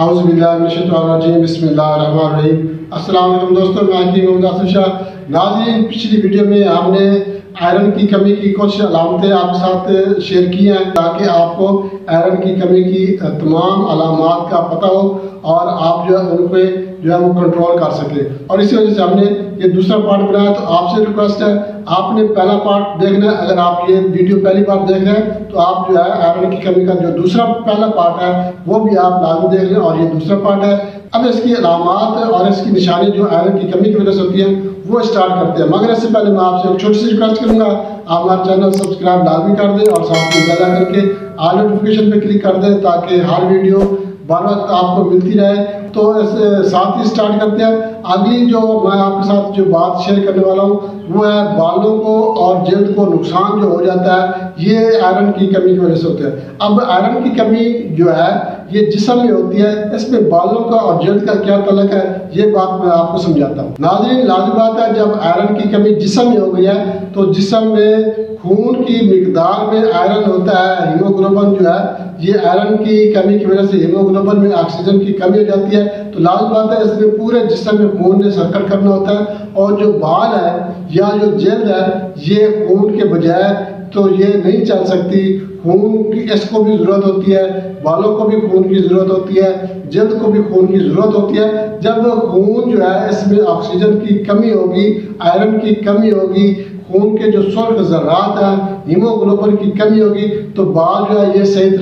اعوذ باللہ من الشیطان الرجیم بسم اللہ الرحمن الرحیم۔ السلام علیکم دوستوں، میں حکیم محمد آصف شاہ۔ ناظرین، پچھلی ویڈیو میں ہم نے آئرن کی کمی کی کچھ علامتیں آپ کے ساتھ شیئر کی ہیں تاکہ آپ کو آئرن کی کمی کی تمام علامات کا پتہ ہو اور آپ ان پہ وہ کنٹرول کر سکیں، اور اسی وجہ سے ہم نے یہ دوسرا پارٹ بنایا۔ تو آپ سے ریکویسٹ ہے، آپ نے پہلا پارٹ دیکھنا ہے۔ اگر آپ یہ ویڈیو پہلی بار دیکھ رہے ہیں تو آپ آئرن کی کمی کا جو دوسرا پہلا پارٹ ہے وہ بھی آپ لازمی دیکھ لیں، اور یہ دوسرا پارٹ ہے۔ اب اس کی علامات اور اس کی نشانی جو آئرن کی کمی کی وجہ سے ہوتی ہیں وہ اسٹارٹ کرتے ہیں، مگر اس سے پہلے میں آپ سے ایک چھوٹی سی ریکویسٹ کروں گا، آپ ہمارا چینل سبسکرائب لازمی کر دیں اور ساتھ میں بیل آئکن کے آل نوٹیفیکیشن پہ کلک کر دیں تاکہ ہر ویڈیو بار وقت آپ کو ملتی رہے۔ تو اس ساتھ ہی اسٹارٹ کرتے ہیں۔ اگلی جو میں آپ کے ساتھ جو بات شیئر کرنے والا ہوں وہ ہے بالوں کو اور جلد کو نقصان جو ہو جاتا ہے یہ آئرن کی کمی کی وجہ سے ہوتا ہے۔ اب آئرن کی کمی جو ہے یہ جسم میں ہوتی ہے، اس میں بالوں کا اور جلد کا کیا تعلق ہے یہ بات میں آپ کو سمجھاتا ہوں۔ ناظرین، لازمی بات ہے جب آئرن کی کمی جسم میں ہو گئی ہے تو جسم میں خون کی مقدار میں آئرن ہوتا ہے، ہیموگلوبن جو ہے یہ آئرن کی کمی کی وجہ سے ہیموگلوبن میں آکسیجن کی کمی ہو جاتی ہے۔ تو لازمی بات ہے اس میں پورے جسم میں خون نے سرکل کرنا ہوتا ہے، اور جو بال ہے یا جو جلد ہے یہ خون کے بجائے تو یہ نہیں چل سکتی، خون کی اس کو بھی ضرورت ہوتی ہے، بالوں کو بھی خون کی ضرورت ہوتی ہے، جلد کو بھی خون کی ضرورت ہوتی ہے۔ جب خون جو ہے اس میں آکسیجن کی کمی ہوگی، آئرن کی کمی ہوگی، خون کے جو سرخ ذرات ہیں، ہیموگلوبن کی کمی ہوگی تو بال جو ہے یہ صحیح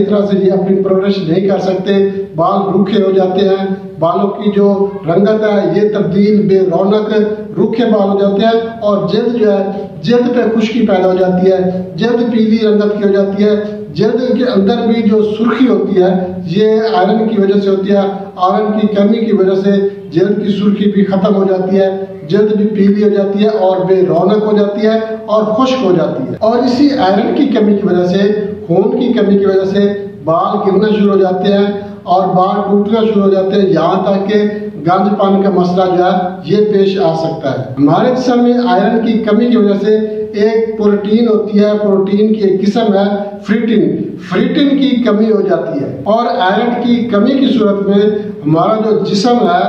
طرح سے یہ اپنی پرورش نہیں کر سکتے، بال روکھے ہو جاتے ہیں، بالوں کی جو رنگت ہے یہ تبدیل، بے رونق، روکھے بال ہو جاتے ہیں، اور جلد جو ہے جلد پہ خشکی پیدا ہو جاتی ہے، جلد پیلی رنگت کی ہو جاتی ہے، جلد کے اندر بھی جو سرخی ہوتی ہے یہ آئرن کی وجہ سے ہوتی ہے۔ آئرن کی کمی کی وجہ سے جلد کی سرخی بھی ختم ہو جاتی ہے، جلد بھی پیلی ہو جاتی ہے اور بے رونق ہو جاتی ہے اور خشک ہو جاتی ہے۔ اور اسی آئرن کی کمی کی وجہ سے، خون کی کمی کی وجہ سے بال گرنا شروع ہو جاتے ہیں اور بال ٹوٹنا شروع ہو جاتے ہیں، یہاں تک کہ گنج پن کا مسئلہ جو ہے یہ پیش آ سکتا ہے۔ ہمارے جسم میں آئرن کی کمی کی وجہ سے ایک پروٹین ہوتی ہے، پروٹین کی ایک قسم ہے فریٹن کی کمی ہو جاتی ہے، اور آئرن کی کمی کی صورت میں ہمارا جو جسم ہے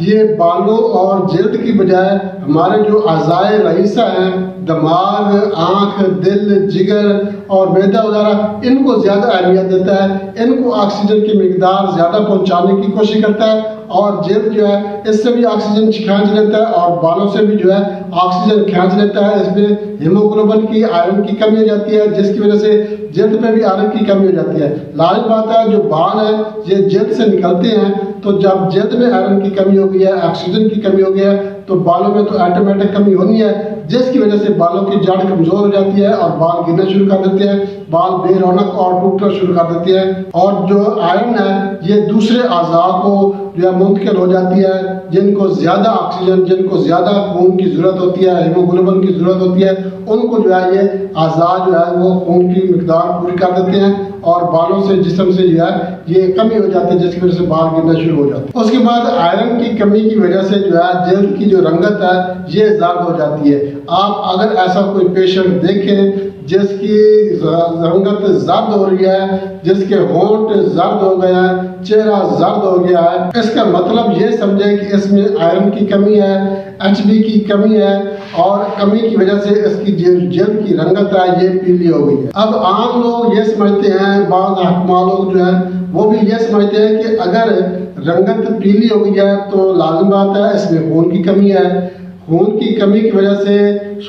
یہ بالوں اور جلد کی بجائے ہمارے جو اعضائے رئیسہ ہیں، دماغ، آنکھ، دل، جگر اور معدہ وغیرہ، ان کو زیادہ اہمیت دیتا ہے، ان کو آکسیجن کی مقدار زیادہ پہنچانے کی کوشش کرتا ہے، اور جلد جو ہے اس سے بھی آکسیجن کھینچ لیتا ہے اور بالوں سے بھی جو ہے آکسیجن کھینچ لیتا ہے۔ اس میں ہیموگلوبن کی آئرن کی کمی ہو جاتی ہے جس کی وجہ سے جلد پہ بھی آئرن کی کمی ہو جاتی ہے۔ لازمی بات ہے جو بال ہیں یہ جلد سے نکلتے ہیں، تو جب جلد میں آئرن کی کمی ہو گئی ہے، آکسیجن کی کمی ہو گئی ہے تو بالوں میں تو آٹومیٹک کمی ہونی ہے، جس کی وجہ سے بالوں کی جڑ کمزور ہو جاتی ہے اور بال گرنا شروع کر دیتے ہیں، بال بے رونق اور ٹوٹنا شروع کر دیتے ہیں، اور جو آئرن ہے یہ دوسرے اعضاء کو جو ہے منتقل ہو جاتی ہے، جن کو زیادہ آکسیجن، جن کو زیادہ خون کی ضرورت ہوتی ہے، ہیموگلوبن کی ضرورت ہوتی ہے، ان کو جو ہے یہ اعضاء جو ہے وہ خون کی مقدار پوری کر دیتے ہیں، اور بالوں سے، جسم سے جو ہے یہ کمی ہو جاتی ہے جس کی وجہ سے بال گرنا شروع ہو جاتے ہیں۔ اس کے بعد آئرن کی کمی کی وجہ سے جو ہے جلد کی جو رنگت ہے یہ زرد ہو جاتی ہے۔ آپ اگر ایسا کوئی پیشنٹ دیکھیں جس کی رنگت زرد ہو رہی ہے، جس کے ہونٹ زرد ہو گئے ہیں، چہرہ زرد ہو گیا ہے، اس کا مطلب یہ سمجھے کہ اس میں آئرن کی کمی ہے، HB کی کمی ہے، اور کمی کی وجہ سے اس کی جلد کی رنگت ہے یہ پیلی ہو گئی ہے۔ اب عام لوگ یہ سمجھتے ہیں، بعض حکماء لوگ جو ہیں وہ بھی یہ سمجھتے ہیں کہ اگر رنگت پیلی ہو گئی ہے تو لازم بات ہے اس میں خون کی کمی ہے، خون کی کمی کی وجہ سے،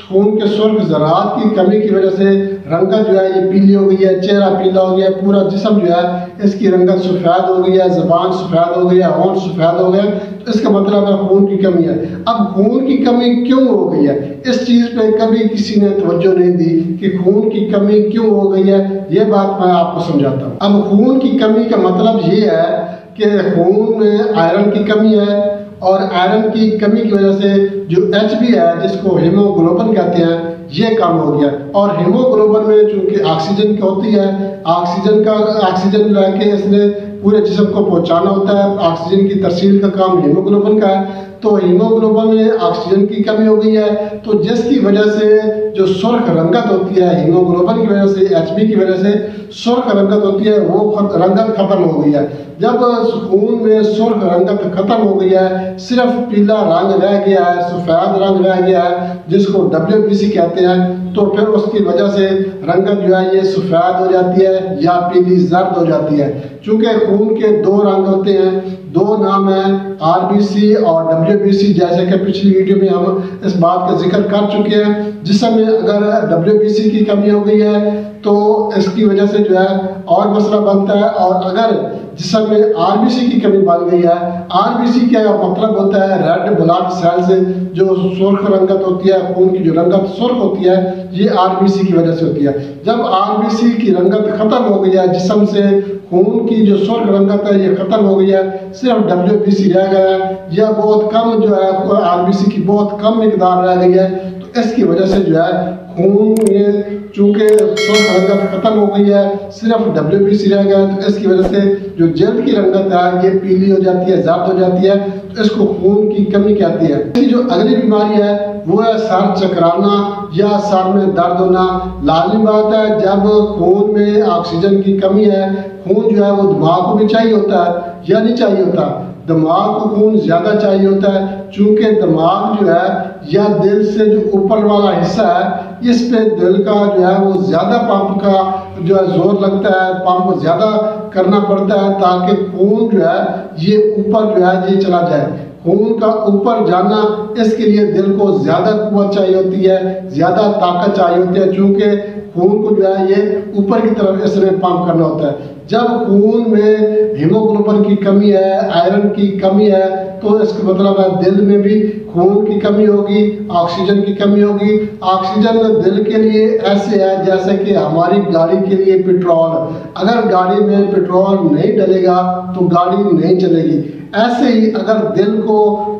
خون کے سرخ ذرات کی کمی کی وجہ سے رنگت جو ہے یہ پیلی ہو گئی ہے، چہرہ پیلا ہو گیا ہے، پورا جسم جو ہے اس کی رنگت سفید ہو گئی ہے، زبان سفید ہو گئی ہے، ہونٹ سفید ہو گیا، تو اس کا مطلب ہے خون کی کمی ہے۔ اب خون کی کمی کیوں ہو گئی ہے، اس چیز پہ کبھی کسی نے توجہ نہیں دی کہ خون کی کمی کیوں ہو گئی ہے، یہ بات میں آپ کو سمجھاتا ہوں۔ اب خون کی کمی کا مطلب یہ ہے کہ خون میں آئرن کی کمی ہے، اور آئرن کی کمی کی وجہ سے جو HB ہے جس کو ہیموگلوبن کہتے ہیں یہ کم ہو گیا، اور ہیموگلوبن میں چونکہ آکسیجن کی ہوتی ہے، آکسیجن لے کے اس نے پورے جسم کو پہنچانا ہوتا ہے، آکسیجن کی ترسیل کا کام ہیموگلوبن کا ہے، تو ہیموگلوبن میں آکسیجن کی کمی ہو گئی ہے، تو جس کی وجہ سے جو سرخ رنگت ہوتی ہے ہیموگلوبن کی وجہ سے، Hb کی وجہ سے سرخ رنگت ہوتی ہے وہ رنگت ختم ہو گئی ہے۔ جب خون میں سرخ رنگت ختم ہو گئی ہے، صرف پیلا رنگ رہ گیا ہے، سفید رنگ رہ گیا ہے جس کو WBC کہتے ہیں، تو پھر اس کی وجہ سے رنگت جو ہے یہ سفید ہو جاتی ہے یا پیلی زرد ہو جاتی ہے۔ چونکہ خون کے دو رنگ ہوتے ہیں، دو نام ہیں RBC اور WBC، جیسے کہ پچھلی ویڈیو میں ہم اس بات کا ذکر کر چکے ہیں۔ جسم میں اگر WBC کی کمی ہو گئی ہے تو اس کی وجہ سے جو ہے اور مسئلہ بنتا ہے، اور اگر جسم میں RBC کی کمی بن گئی ہے، RBC کا مطلب ہوتا ہے ریڈ بلڈ سیلز، جو سرخ رنگت ہوتی ہے، خون کی جو رنگت سرخ ہوتی ہے یہ RBC کی وجہ سے ہوتی ہے۔ جب RBC کی رنگت ختم ہو گئی ہے جسم سے، خون کی جو سرخ رنگت ہے یہ ختم ہو گئی ہے، صرف WBC رہ گیا ہے یا بہت کم جو ہے RBC کی بہت کم مقدار رہ گئی ہے، تو اس کی وجہ سے جو ہے خون میں چونکہ سرخ رنگت ختم ہو گئی ہے، صرف WBC رہ گیا ہے، تو اس کی وجہ سے جو جلد کی رنگت ہے یہ پیلی ہو جاتی ہے، زرد ہو جاتی ہے، تو اس کو خون کی کمی کہتی ہے۔ اس کی جو اگلی بیماری ہے وہ ہے سر چکرانا یا سر میں درد ہونا۔ لازمی بات ہے جب خون میں آکسیجن کی کمی ہے، خون جو ہے وہ دماغ کو بھی چاہیے ہوتا ہے یا نہیں چاہیے ہوتا؟ دماغ کو خون زیادہ چاہیے ہوتا ہے، چونکہ دماغ جو ہے یا دل سے جو اوپر والا حصہ ہے اس پہ دل کا جو ہے وہ زیادہ پمپ کا جو ہے زور لگتا ہے، پمپ زیادہ کرنا پڑتا ہے تاکہ خون جو ہے یہ اوپر جو ہے یہ چلا جائے۔ خون کا اوپر جانا اس کے لیے دل کو زیادہ قوت چاہیے ہوتی ہے، زیادہ طاقت چاہیے ہوتی ہے، چونکہ خون کو جو ہے یہ اوپر کی طرف اس میں پمپ کرنا ہوتا ہے۔ جب خون میں ہیموگلوبن کی کمی ہے، آئرن کی کمی ہے، تو اس کا مطلب ہے دل میں بھی خون کی کمی ہوگی، آکسیجن کی کمی ہوگی۔ آکسیجن دل کے لیے ایسے ہے جیسے کہ ہماری گاڑی کے لیے پیٹرول، اگر گاڑی میں پیٹرول نہیں ڈلے گا تو گاڑی نہیں چلے گی۔ ایسے ہی اگر دل کو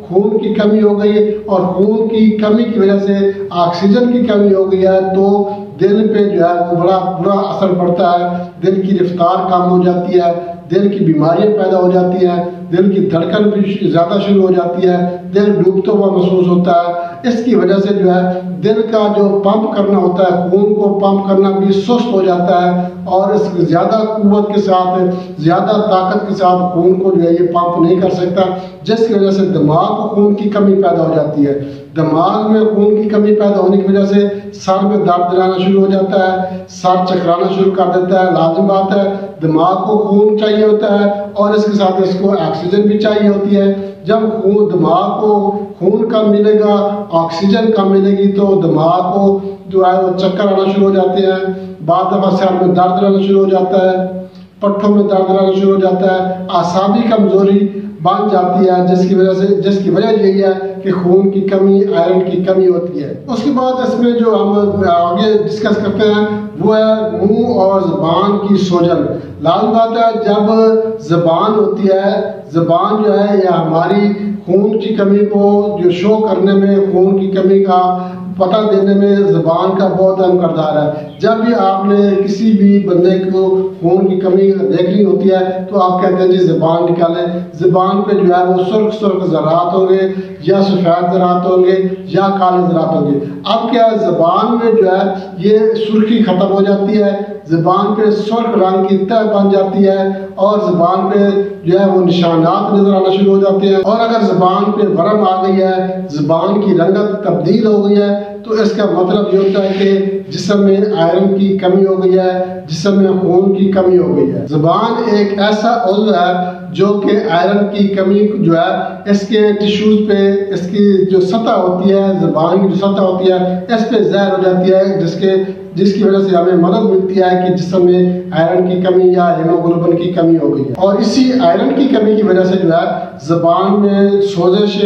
خون کی کمی ہو گئی اور خون کی کمی کی وجہ سے آکسیجن کی کمی ہو گئی ہے تو دل پہ جو ہے وہ بڑا برا اثر پڑتا ہے، دل کی رفتار کم ہو جاتی ہے، دل کی بیماریاں پیدا ہو جاتی ہیں، دل کی دھڑکن بھی زیادہ شروع ہو جاتی ہے، دل ڈوبتا ہوا محسوس ہوتا ہے۔ اس کی وجہ سے جو ہے دل کا جو پمپ کرنا ہوتا ہے، خون کو پمپ کرنا بھی سست ہو جاتا ہے، اور اس زیادہ قوت کے ساتھ، زیادہ طاقت کے ساتھ خون کو جو ہے یہ پمپ نہیں کر سکتا، جس کی وجہ سے دماغ کو خون کی کمی پیدا ہو جاتی ہے۔ دماغ میں خون کی کمی پیدا ہونے کی وجہ سے سر میں درد دلانا شروع ہو جاتا ہے، سر چکرانا شروع کر دیتا ہے۔ لازم بات ہے دماغ کو خون چاہیے ہوتا ہے اور اس کے ساتھ اس کو آکسیجن بھی چاہیے ہوتی ہے۔ جب دماغ کو خون کم ملے گا، آکسیجن کم ملے گی تو دماغ کو جو ہے وہ چکر آنا شروع ہو جاتے ہیں، بعض دفعہ سر میں درد رہنا شروع ہو جاتا ہے، پٹھوں میں درد رہنا شروع ہو جاتا ہے، اعصابی کمزوری بن جاتی ہے، جس کی وجہ یہی ہے کہ خون کی کمی، آئرن کی کمی ہوتی ہے۔ اس کے بعد اس میں جو ہم آگے ڈسکس کرتے ہیں وہ ہے منہ اور زبان کی سوجن۔ لازم بات ہے جب زبان ہوتی ہے، زبان جو ہے یہ ہماری خون کی کمی کو جو شو کرنے میں، خون کی کمی کا پتہ دینے میں زبان کا بہت اہم کردار ہے۔ جب بھی آپ نے کسی بھی بندے کو خون کی کمی دیکھنی ہوتی ہے تو آپ کہتے ہیں جی زبان نکالیں، زبان پہ جو ہے وہ سرخ ذرات ہوں گے یا سفید ذرات ہوں گے یا کالے ذرات ہوں گے۔ اب کیا زبان میں جو ہے یہ سرخی ختم ہو جاتی ہے، زبان پہ سرخ رنگ کی تہ بن جاتی ہے اور زبان پہ جو ہے وہ نشانات نظر آنا شروع ہو جاتے ہیں، اور اگر زبان پہ ورم آ گئی ہے، زبان کی رنگت تبدیل ہو گئی ہے، تو اس کا مطلب یہ ہوتا ہے کہ جسم میں آئرن کی کمی ہو گئی ہے، جسم میں خون کی کمی ہو گئی ہے۔ زبان ایک ایسا عضو ہے جو کہ آئرن کی کمی جو ہے اس کے ٹیشوز پہ، اس کی جو سطح ہوتی ہے، زبان کی جو سطح ہوتی ہے اس پہ زہر ہو جاتی ہے، جس کی وجہ سے ہمیں مدد ملتی ہے کہ جسم میں آئرن کی کمی یا ہیموگلوبن کی کمی ہو گئی ہے۔ اور اسی آئرن کی کمی کی وجہ سے جو ہے زبان میں سوزش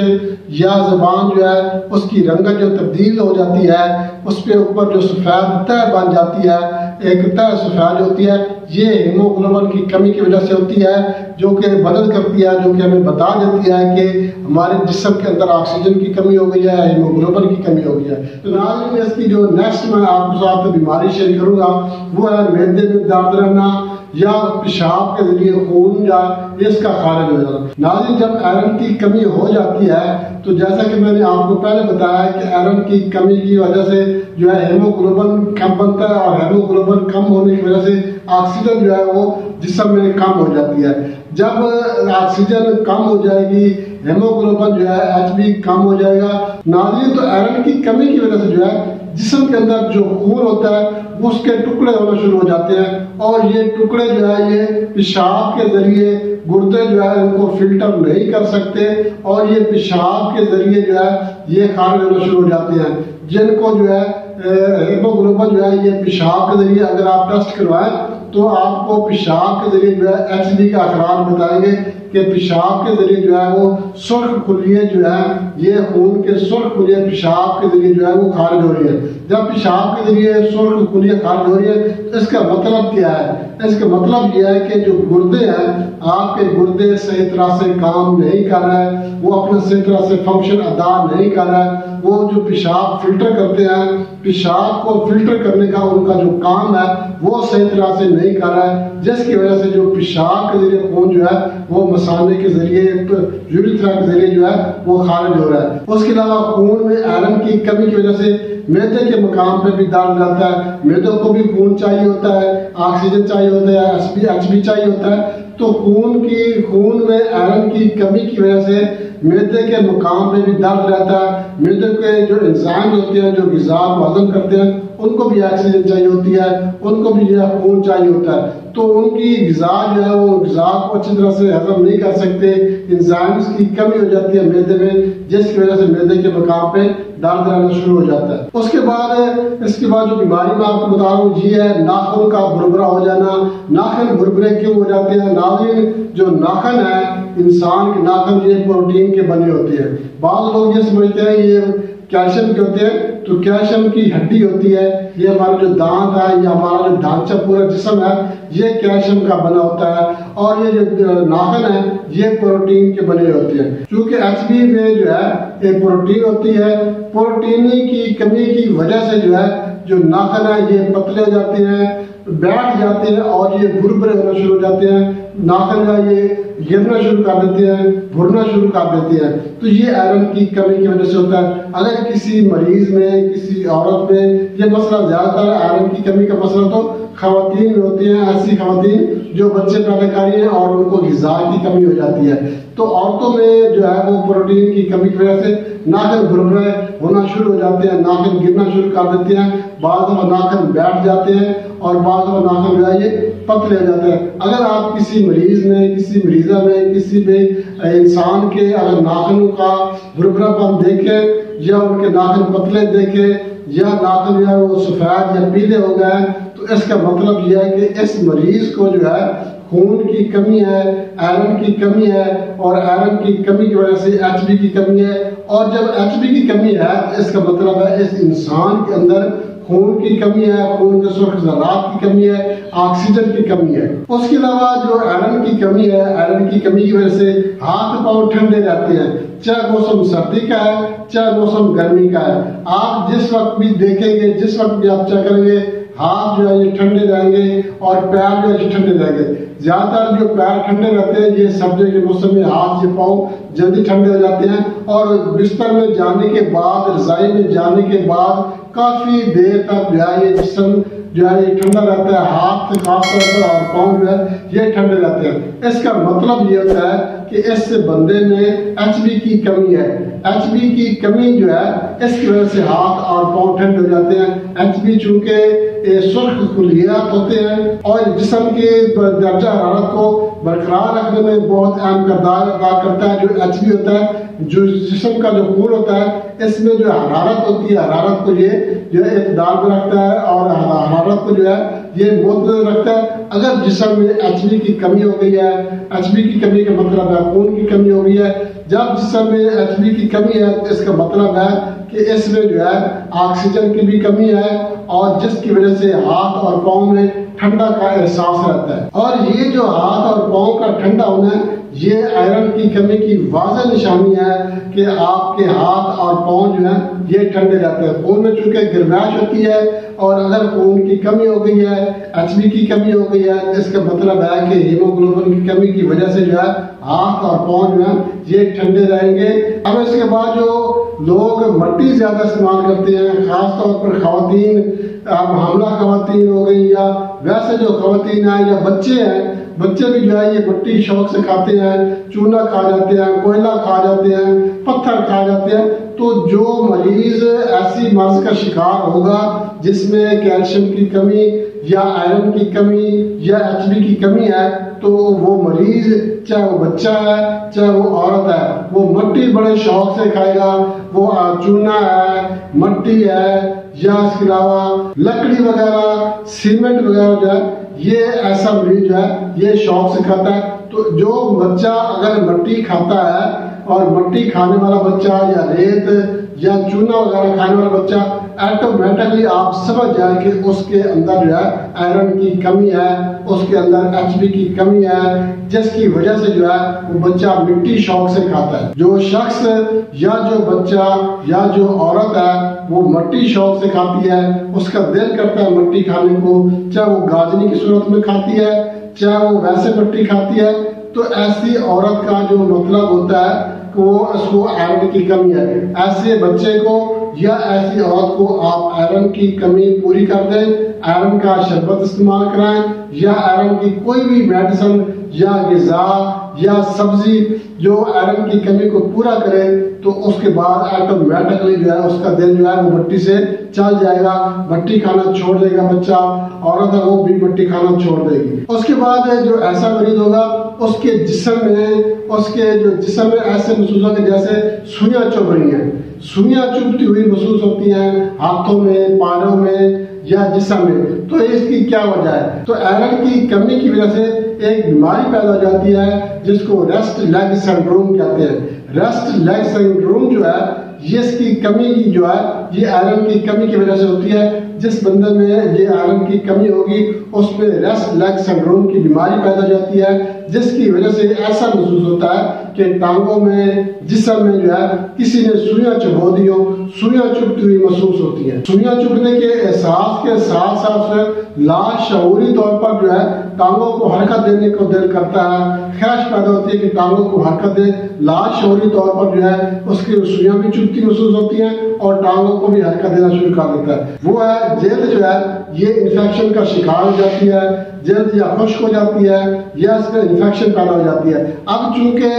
یا زبان جو ہے اس کی رنگت جو تبدیل ہو جاتی ہے، اس پہ اوپر جو سفید تہ بن جاتی ہے، ایک تہ سفید ہوتی ہے، یہ ہیموگلوبن کی کمی کی وجہ سے ہوتی ہے، جو کہ مدد کرتی ہے، جو کہ ہمیں بتا دیتی ہے کہ ہمارے جسم کے اندر آکسیجن کی کمی ہو گئی ہے، ہیموگلوبن کی کمی ہو گئی ہے۔ تو ناظرین اس کی جو نیکسٹ میں آپ کے ساتھ بیماری شیئر کروں گا وہ ہے معدے میں درد رہنا یا پیشاب کے ذریعے خون یا اس کا خارج ہو جانا۔ ناظرین جب آئرن کی کمی ہو جاتی ہے تو جیسا کہ میں نے آپ کو پہلے بتایا کہ آئرن کی کمی کی وجہ سے جو ہے ہیموگلوبن کم بنتا ہے، اور ہیموگلوبن کم ہونے کی وجہ سے آکسیجن جو ہے وہ جسم میں کم ہو جاتی ہے۔ جب آکسیجن کم ہو جائے گی، ہیموگلوبن جو ہے Hb کم ہو جائے گا۔ ناظرین تو آئرن کی کمی کی وجہ سے جو ہے جسم کے اندر جو خون ہوتا ہے وہ اس کے ٹکڑے ہونا شروع ہو جاتے ہیں، اور یہ ٹکڑے جو ہے یہ پیشاب کے ذریعے گردے جو ہے ان کو فلٹر نہیں کر سکتے، اور یہ پیشاب کے ذریعے جو ہے یہ خارج ہونا شروع ہو جاتے ہیں، جن کو جو ہے ہیموگلوبن جو ہے یہ پیشاب کے ذریعے اگر آپ ٹیسٹ کروائیں تو آپ کو پیشاب کے ذریعے جو ہے Hb کا اخراج بتائیں گے کہ پیشاب کے ذریعے جو ہے وہ سرخ خلیے جو ہے یہ خون کے سرخ خلیے پیشاب کے ذریعے جو ہے وہ خارج ہو رہی ہے۔ جب پیشاب کے ذریعے سرخ خلیے خارج ہو رہی ہے تو اس کا مطلب کیا ہے؟ اس کا مطلب یہ ہے کہ جو گردے ہیں، آپ کے گردے صحیح طرح سے کام نہیں کر رہے ہیں، وہ اپنے صحیح طرح سے فنکشن ادا نہیں کر رہا ہے۔ وہ جو پیشاب فلٹر کرتے ہیں، پیشاب کو فلٹر کرنے کا ان کا جو کام ہے وہ صحیح طرح سے نہیں کر رہا ہے، جس کی وجہ سے جو پیشاب کے ذریعے خون جو ہے وہ مثانے کے ذریعے یوریتھرا کے ذریعے جو ہے وہ خارج ہو رہا ہے۔ اس کے علاوہ خون میں آئرن کی کمی کی وجہ سے معدے کے مقام پہ بھی درد رہتا ہے، معدے کو بھی خون چاہیے ہوتا ہے، آکسیجن چاہیے ہوتا ہے، Hb چاہیے ہوتا ہے، تو خون میں آئرن کی کمی کی وجہ سے معدے کے مقام پہ بھی درد رہتا ہے۔ معدے کے جو انزائم ہوتے ہیں جو غذا کو ہضم کرتے ہیں ان کو بھی آکسیجن چاہیے ہوتی ہے، ان کو بھی جو ہے خون چاہیے ہوتا ہے، تو ان کی غذا جو ہے وہ غذا کو اچھی طرح سے ہضم نہیں کر سکتے، انزائمز کی کمی ہو جاتی ہے معدے میں، جس کی وجہ سے معدے کے مقام پہ درد رہنا شروع ہو جاتا ہے۔ اس کے بعد جو بیماری میں آپ کو بتا رہا ہوں یہ ہے ناخن کا بھربھرا ہو جانا۔ ناخن بھربھرے کیوں ہو جاتے ہیں؟ ناظرین جو ناخن ہے، انسان کے ناخن یہ پروٹین کے بنے ہوتے ہیں۔ بعض لوگ یہ سمجھتے ہیں یہ کیلشیم کے ہوتے ہیں، تو کیلشیم کی ہڈی ہوتی ہے، یہ ہمارا جو دانت ہے یا ہمارا جو ڈھانچہ پورا جسم ہے یہ کیلشیم کا بنا ہوتا ہے، اور یہ جو ناخن ہے یہ پروٹین کے بنے ہوتے ہیں۔ چونکہ Hb میں جو ہے یہ پروٹین ہوتی ہے، پروٹین کی کمی کی وجہ سے جو ہے جو ناخن ہے یہ پتلے ہو جاتے ہیں، بیٹھ جاتے ہیں، اور یہ بھربھرے ہونا شروع ہو جاتے ہیں، ناخن کا یہ گرنا شروع کر دیتے ہیں، بھرنا شروع کر دیتے ہیں۔ تو یہ آئرن کی کمی کی وجہ سے ہوتا ہے۔ اگر کسی مریض میں، کسی عورت میں یہ مسئلہ زیادہ تر آئرن کی کمی کا مسئلہ تو خواتین میں ہوتی ہیں، ایسی خواتین جو بچے پیدا کر رہی ہیں اور ان کو غذا کی کمی ہو جاتی ہے، تو عورتوں میں جو ہے وہ پروٹین کی کمی کی وجہ سے ناخن بھربھرے ہونا شروع ہو جاتے ہیں، ناخن گرنا شروع کر دیتے ہیں، بعض دفعہ ناخن بیٹھ جاتے ہیں، اور بعض دفعہ ناخن جو ہے یہ پتلے ہو جاتے ہیں۔ اگر آپ کسی مریض میں، کسی مریضہ میں، کسی بھی انسان کے اگر ناخنوں کا بھربھرا پن دیکھیں، یا ان کے ناخن پتلے دیکھیں، یا ناخن جو ہے وہ سفید یا پیلے ہو گئے، تو اس کا مطلب یہ ہے کہ اس مریض کو جو ہے خون کی کمی ہے، آئرن کی کمی ہے، اور آئرن کی کمی کی وجہ سے Hb کی کمی ہے، اور جب Hb کی کمی ہے تو اس کا مطلب ہے اس انسان کے اندر خون کی کمی ہے، خون کے سرخ ذرات کی کمی ہے، آکسیجن کی کمی ہے۔ اس کے علاوہ جو آئرن کی کمی ہے، آئرن کی کمی کی وجہ سے ہاتھ پاؤں ٹھنڈے رہتے ہیں، چاہے موسم سردی کا ہے چاہے موسم گرمی کا ہے۔ آپ جس وقت بھی دیکھیں گے، جس وقت بھی آپ چیک کریں گے، ہاتھ جو ہے یہ ٹھنڈے رہیں گے اور پیر جو ہے ٹھنڈے رہیں گے۔ زیادہ تر جو پیر ٹھنڈے رہتے ہیں یہ سردی کے موسم میں ہاتھ یہ پاؤں جلدی ٹھنڈے ہو جاتے ہیں، اور بستر میں جانے کے بعد، رضائی میں جانے کے بعد کافی دیر تک جو ہے یہ جسم جو ہے یہ ٹھنڈا رہتا ہے، ہاتھ خاص طور پر اور پاؤں جو ہے یہ ٹھنڈے رہتے ہیں۔ اس کا مطلب یہ ہوتا ہے کہ اس بندے میں Hb کی کمی ہے۔ Hb کی کمی جو ہے اس کی وجہ سے ہاتھ اور پاؤں ٹھنڈے ہو جاتے ہیں۔ Hb چونکہ سرخ خلیات ہوتے ہیں اور جسم کے درجہ حرارت کو برقرار رکھنے میں بہت اہم کردار ادا کرتا ہے۔ جو Hb ہوتا ہے، جو جسم کا جو خون ہوتا ہے، اس میں جو حرارت ہوتی ہے، حرارت کو یہ جو ہے اعتدال میں رکھتا ہے، اور حرارت کو جو ہے یہ معتدل رکھتا ہے۔ اگر جسم میں Hb کی کمی ہو گئی ہے، Hb کی کمی کا مطلب ہے خون کی کمی ہو گئی ہے۔ جب جسم میں Hb کی کمی ہے تو اس کا مطلب ہے کہ اس میں جو ہے آکسیجن کی بھی کمی ہے، اور جس کی وجہ سے ہاتھ اور پاؤں میں ٹھنڈا کا احساس رہتا ہے. اور یہ جو ہاتھ اور پاؤں کا ٹھنڈا ہونا ہے یہ آئرن کی کمی کی واضح نشانی ہے کہ آپ کے ہاتھ اور پاؤں جو ہیں یہ ٹھنڈے رہتے ہیں. خون میں چونکہ گرمائش ہوتی ہے اور اگر خون کی کمی ہو گئی ہے, ایچ بی کی کمی ہو گئی ہے, اس کا مطلب ہے کہ ہیموگلوبن کی کمی کی وجہ سے جو ہے ہاتھ اور پاؤں جو ہیں یہ ٹھنڈے رہیں گے. اب اس کے بعد جو لوگ مٹی زیادہ استعمال کرتے ہیں, خاص طور پر خواتین, حاملہ خواتین ہو گئی یا ویسے جو خواتین ہیں یا بچے ہیں, بچے بھی جو ہے یہ مٹی شوق سے کھاتے ہیں, چونا کھا جاتے ہیں, کوئلہ کھا جاتے ہیں, پتھر کھا جاتے ہیں. تو جو مریض ایسی مرض کا شکار ہوگا جس میں کیلشیم کی کمی یا آئرن کی کمی یا ایچ بی کی کمی ہے, تو وہ مریض چاہے وہ بچہ ہے چاہے وہ عورت ہے وہ مٹی بڑے شوق سے کھائے گا. وہ چونا ہے, مٹی ہے, یا اس کے علاوہ لکڑی وغیرہ, سیمنٹ وغیرہ جو ہے یہ ایسا مریض جو ہے یہ شوق سے کھاتا ہے. تو جو بچہ اگر مٹی کھاتا ہے اور مٹی کھانے والا بچہ یا ریت یا چونا وغیرہ کھانے والا بچہ, ایٹومیٹکلی آپ سمجھ جائیں کہ اس کے اندر جو ہے آئرن کی کمی ہے, اس کے اندر ایچ بی کی کمی ہے, جس کی وجہ سے جو ہے وہ بچہ مٹی شوق سے کھاتا ہے. جو شخص یا جو بچہ یا جو عورت ہے وہ مٹی شوق سے کھاتی ہے, اس کا دل کرتا ہے مٹی کھانے کو, چاہے وہ گاجنی کی صورت میں کھاتی ہے چاہے وہ ویسے مٹی کھاتی ہے, تو ایسی عورت کا جو مطلب ہوتا ہے کہ وہ اس کو آئرن کی کمی ہے. ایسے بچے کو یا ایسی عورت کو آپ آئرن کی کمی پوری کر دیں, آئرن کا شربت استعمال کرائیں یا آئرن کی کوئی بھی میڈیسن یا غذا یا سبزی جو آئرن کی کمی کو پورا کرے, تو اس کے بعد ایٹومیٹکلی جو ہے اس کا دل جو ہے وہ مٹی سے چل جائے گا, مٹی کھانا چھوڑ دے گا بچہ, عورت ہے وہ بھی مٹی کھانا چھوڑ دے گی. اس کے بعد جو ایسا مریض ہوگا اس کے جسم میں ایسے محسوس ہوگا جیسے سوئیاں چبھ رہی ہیں, سوئیاں چبھتی ہوئی محسوس ہوتی ہیں ہاتھوں میں, پاؤں میں یا جسم میں. تو اس کی کیا وجہ ہے؟ تو آئرن کی کمی کی وجہ سے ایک بیماری پیدا ہو جاتی ہے جس کو ریسٹ لیگ سنڈروم کہتے ہیں. ریسٹ لیگ سنڈروم جو ہے یہ اس کی کمی کی جو ہے یہ آئرن کی کمی کی وجہ سے ہوتی ہے. جس بندے میں یہ آئرن کی کمی ہوگی اس میں ریسٹ لیگ سنڈروم کی بیماری پیدا ہو جاتی ہے, جس کی وجہ سے ایسا محسوس ہوتا ہے کہ ٹانگوں میں, جسم میں جو ہے کسی نے سوئیاں چبھو دی ہو, سوئیاں چبھتی ہوئی محسوس ہوتی ہیں. سوئیاں چبھنے کے احساس کے ساتھ ساتھ لاشعوری طور پر جو ہے ٹانگوں کو حرکت دینے کو دل کرتا ہے, خواہش پیدا ہوتی ہے کہ ٹانگوں کو حرکت دے. لاشعوری طور پر جو ہے اس کی سوئیاں بھی چبھتی محسوس ہوتی ہیں اور ٹانگوں کو بھی حرکت دینا شروع کر دیتا ہے. وہ ہے جلد جو ہے یہ انفیکشن کا شکار ہو جاتی ہے, جلد یا خشک ہو جاتی ہے یا اس میں انفیکشن پیدا ہو جاتی ہے. اب چونکہ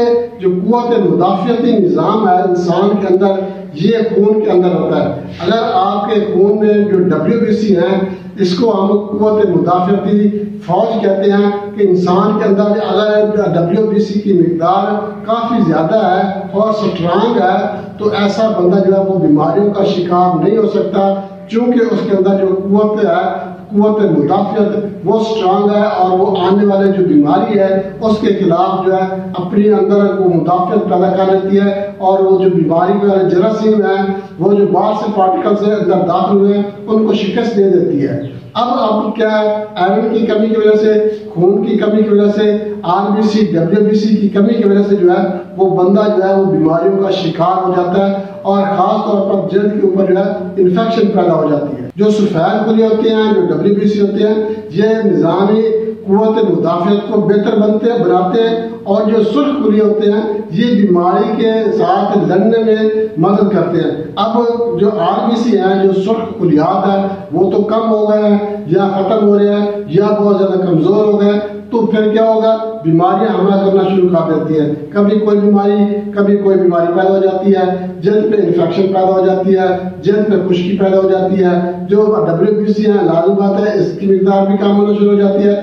جو قوت مدافعتی نظام ہے انسان کے اندر یہ خون کے اندر ہوتا ہے. اگر آپ کے خون میں جو WBC ہیں اس کو ہم قوت مدافعتی فوج کہتے ہیں کہ انسان کے اندر اگر WBC کی مقدار کافی زیادہ ہے اور سٹرانگ ہے تو ایسا بندہ جو ہے وہ بیماریوں کا شکار نہیں ہو سکتا, چونکہ اس کے اندر جو قوت ہے قوت مدافعت وہ سٹرانگ ہے اور وہ آنے والے جو بیماری ہے اس کے خلاف جو ہے اپنے اندر وہ مدافعت پیدا کر لیتی ہے اور وہ جو بیماری والے جراثیم ہیں وہ جو باہر سے پارٹیکل سے اندر داخل ہوئے ہیں ان کو شکست دے دیتی ہے. اب کیا ہے آئرن کی کمی کی وجہ سے, خون کی کمی کی وجہ سے, RBC WBC کی کمی کی وجہ سے جو ہے وہ بندہ جو ہے وہ بیماریوں کا شکار ہو جاتا ہے اور خاص طور پر جلد کے اوپر جو ہے انفیکشن پیدا ہو جاتی ہے. جو سفید خلیے ہوتے ہیں, جو WBC ہوتے ہیں, یہ نظامی قوت مدافعت کو بہتر بناتے ہیں اور جو سرخ خلیے ہوتے ہیں یہ بیماری کے ساتھ لڑنے میں مدد کرتے ہیں. اب جو RBC ہیں جو سرخ خلیات ہیں وہ تو کم ہو گئے ہیں یا ختم ہو رہے ہیں یا بہت زیادہ کمزور ہو گئے, تو پھر کیا ہوگا بیماریاں حملہ کرنا شروع کر دیتی ہیں. کبھی کوئی بیماری پیدا ہو جاتی ہے, جلد پہ انفیکشن پیدا ہو جاتی ہے, جلد پہ خشکی پیدا ہو جاتی ہے. جو WBC ہیں لازم بات ہے اس کی مقدار بھی کم ہونا شروع ہو جاتی ہے.